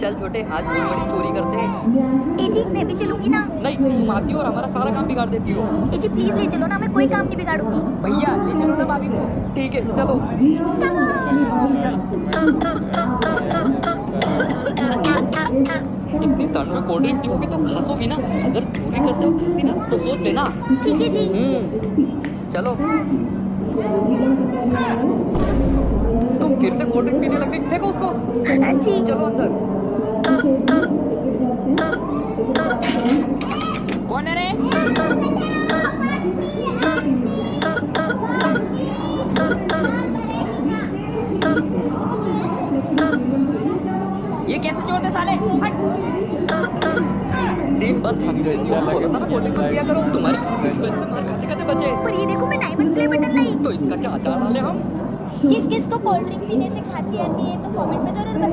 चल छोटे, आज बहुत बड़ी चोरी करते हैं। ए जी मैं भी चलूंगी ना। नहीं, तुम आती हो और हमारा सारा काम बिगाड़ देती हो। ए जी प्लीज ले चलो ना, मैं कोई काम नहीं बिगाड़ूंगी। भैया ले चलो ना भाभी को। ठीक है चलो। इतनी ठंड में कोल्ड ड्रिंक पीओगी तो खासोगी ना। अगर चोरी करते हो खासी ना तो सोच लेना। ठीक है जी। चलो। तुम फिर से कोल्ड ड्रिंक पीने लग गई, फेंको उसको। हाँ जी। चलो अंदर। कौन है रे? ये कैसे चोट है साले? हट। दिन भर थक गई थी, बोला था ना कोल्ड ड्रिंक मत पिया करो। तुम्हारी खांसी की वजह से मार खाते खाते बचे। पर ये देखो मैं डायमंड प्ले बटन लाई। तो इसका क्या अचार डाले हम? किस किस को कोल्ड ड्रिंक पीने से खांसी आती है तो कमेंट में जरूर बताएं।